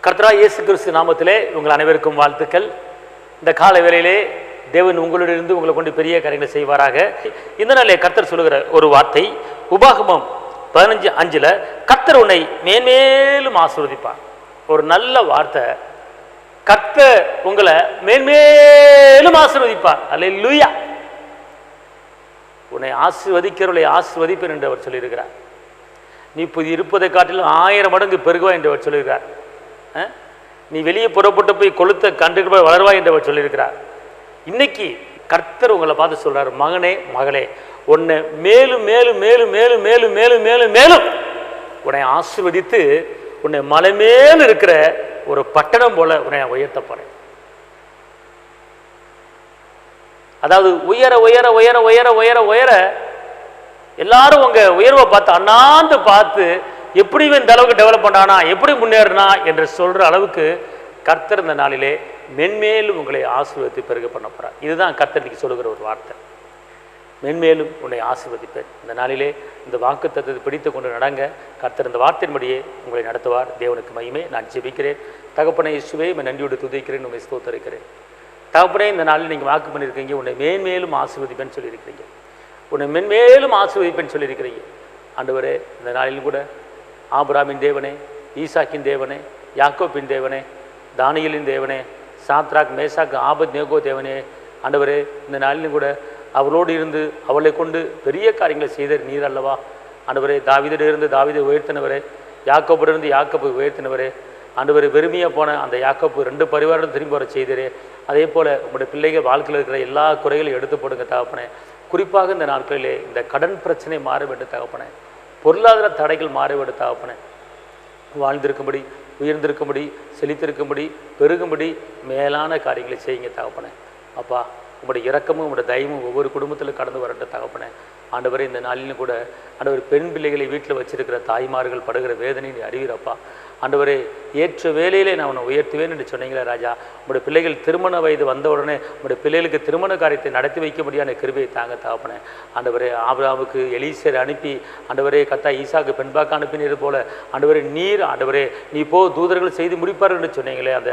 கர்த்தராகிய இயேசு கிறிஸ்து நாமத்திலே உங்கள் அனைவருக்கும் வாழ்த்துக்கள். இந்த கால வேளையிலே தேவன் உங்களிடமிருந்து உங்களை கொண்டு பெரிய காரியங்களை செய்வாராக. இந்த நாளிலே கர்த்தர் சொல்லுகிற ஒரு வார்த்தை உபாகமம் 15:5 கர்த்தர் உன்னை மேன்மேலும் ஆசீர்வதிப்பார். ஒரு நல்ல வார்த்தை. கர்த்தர் உங்களை மேன்மேலும் ஆசீர்வதிப்பார். அல்லேலூயா. உன்னை ஆசீர்வதிக்கிறவர்களை ஆசீர்வதிப்பேன் என்று அவர் சொல்லியிருக்கிறார். நீ இப்போது இருப்பதை காட்டிலும் 1000 மடங்கு பெருகுவா என்று அவர் சொல்லியிருக்கிறார். நீ வெளியே புறப்பட்டு போய் கொளுத்த கண்டுகள் வளர்வாய் என்று அவர் சொல்லியிருக்கிறார். இன்னைக்கு கர்த்தர் உங்களை பார்த்து சொல்றாரு, மகனே மகளே, உன்னை மேலும் மேலும் மேலும் மேலும் மேலும் மேலும் மேலும் மேலும் உன்னை ஆசீர்வதித்து உன்னை மலை மேல் இருக்கிற ஒரு பட்டணம் போல உன்னை உயர்த்த போறேன். அதாவது உயர உயர உயர உயர உயர உயர எல்லாரும் உங்க உயர்வை பார்த்து அண்ணாந்து பார்த்து எப்படி இந்த அளவுக்கு டெவலப் பண்ணானா, எப்படி முன்னேறினா என்று சொல்ற அளவுக்கு கர்த்தர் இந்த நாளிலே மென்மேலும் உங்களை ஆசீர்வதித்து பெருக பண்ண போறார். இதுதான் கர்த்தர் இன்னைக்கு சொல்லுகிற ஒரு வார்த்தை. மென்மேலும் உன்னை ஆசீர்வதிப்பேன். இந்த நாளிலே இந்த வாக்குத்தத்தத்தை பிடித்து கொண்டு நடங்க. கர்த்தர் இந்த வார்த்தையின்படியே உங்களை நடத்துவார். தேவனுக்கு மகிமை. நான் ஜெபிக்கிறேன். தகப்பனை இயேசுவே, நன்றியோடு துதிக்கிறேன், உங்களை ஸ்தோத்திரிக்கிறேன். தகப்பனே, இந்த நாளில் நீங்கள் வாக்கு பண்ணியிருக்கீங்க, உன்னை மேன்மேலும் ஆசீர்வதிப்பேன்னு சொல்லியிருக்கிறீங்க. உன்னை மென்மேலும் ஆசீர்வதிப்பேன்னு சொல்லியிருக்கிறீங்க. ஆண்டவரே, இந்த நாளில் கூட ஆபிரகாமின் தேவனே, ஈசாக்கின் தேவனே, யாக்கோபின் தேவனே, தானியேலின் தேவனே, சாத்ராக் மேசாக் ஆபத்நேகோ தேவனே, ஆண்டவரே, இந்த நாளிலும் கூட அவளோடு இருந்து அவளை கொண்டு பெரிய காரியங்களை செய்தார் நீர் அல்லவா. ஆண்டவரே, தாவீதிலிருந்து தாவீதை உயர்த்தினவரே, யாக்கோபிலிருந்து யாக்கோபை உயர்த்தினவரே, ஆண்டவரே, வெறுமையாக போன அந்த யாக்கோபு 2 பரிவாரம் திரும்பி வர செய்தரே. அதே போல் உங்களுடைய பிள்ளைகள் வாழ்க்கையில் இருக்கிற எல்லா குறைகளையும் எடுத்து போடுங்க தகப்பனே. குறிப்பாக இந்த நாட்களிலே இந்த கடன் பிரச்சனை மாற வேண்டும் தகப்பனே. பொருளாதார தடைகள் மாறிவிட தகப்பனே. வாழ்ந்திருக்கும்படி, உயர்ந்திருக்கும்படி, செழித்திருக்கும்படி, பெருகும்படி மேலான காரியங்களை செய்யுங்க தகப்பனே. அப்பா, உங்களுடைய இரக்கமும் உங்களுடைய தயமும் ஒவ்வொரு குடும்பத்திலும் கடந்து வரட்ட தகப்பனே. ஆண்டவரே, இந்த நாளிலும் கூட ஆண்டவர் பெண் பிள்ளைகளை வீட்டில் வச்சிருக்கிற தாய்மார்கள் படுகிற வேதனை நீ அறிவீரப்பா. ஆண்டவரே, ஏற்ற வேலையிலே நான் உன்னை உயர்த்துவேன் என்று சொன்னீங்களே ராஜா. உங்களுடைய பிள்ளைகள் திருமண வயது வந்த உடனே உங்களுடைய பிள்ளைகளுக்கு திருமண காரியத்தை நடத்தி வைக்க முடியாத கிருபையை தாங்க தகப்பனே. ஆண்டவரே, ஆபிரகாமுக்கு எலீசரை அனுப்பி ஆண்டவரே கத்தா ஈசாக்கு பெண்பாக்க அனுப்பினது போல ஆண்டவரே நீர் ஆண்டவரே நீ போ தூதர்கள் செய்து முடிப்பார்கள் என்று சொன்னீங்களே. அந்த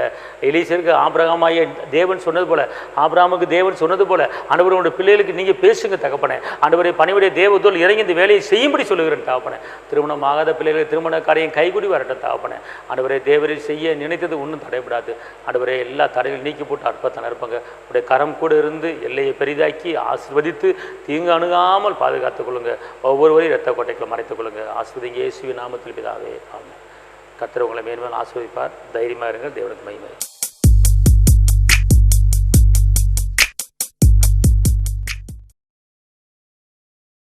எலீசருக்கு ஆபிரகாமாய தேவன் சொன்னது போல, ஆபிரகாமுக்கு தேவன் சொன்னது போல ஆண்டவரே உங்களுடைய பிள்ளைகளுக்கு நீங்கள் பேசுங்க தகப்பனே. ஆண்டவரே, பணிவுடைய தேவதூதர் இறங்கி இந்த வேலையை செய்யும்படி சொல்லுகிறேன் தகப்பனே. திருமணம் ஆகாத பிள்ளைகளுக்கு திருமண காரியம் கைகூடி வரட்ட தகப்பனே. ஆண்டவரே, தேவரை செய்ய நினைத்தது ஒன்றும் தடைபடாது. ஆண்டவரே, எல்லா தடைகளும் நீக்கி போட்டு அற்பத்தை நடப்பங்க. உடைய கரம் கூட இருந்து எல்லையை பெரிதாக்கி ஆசீர்வதித்து தீங்கு அணுகாமல் பாதுகாத்துக் கொள்ளுங்க. ஒவ்வொருவரையும் இரத்த கோட்டைக்குள்ள மறைத்துக் கொள்ளுங்க. ஆசீர்வதிங்க இயேசுவின் நாமத்தில் பிதாவே, ஆமென். கர்த்தர் உங்களை மேன்மேலும் ஆசீர்வதிப்பார். தைரியமாக இருங்க. தேவனுக்கு மகிமை.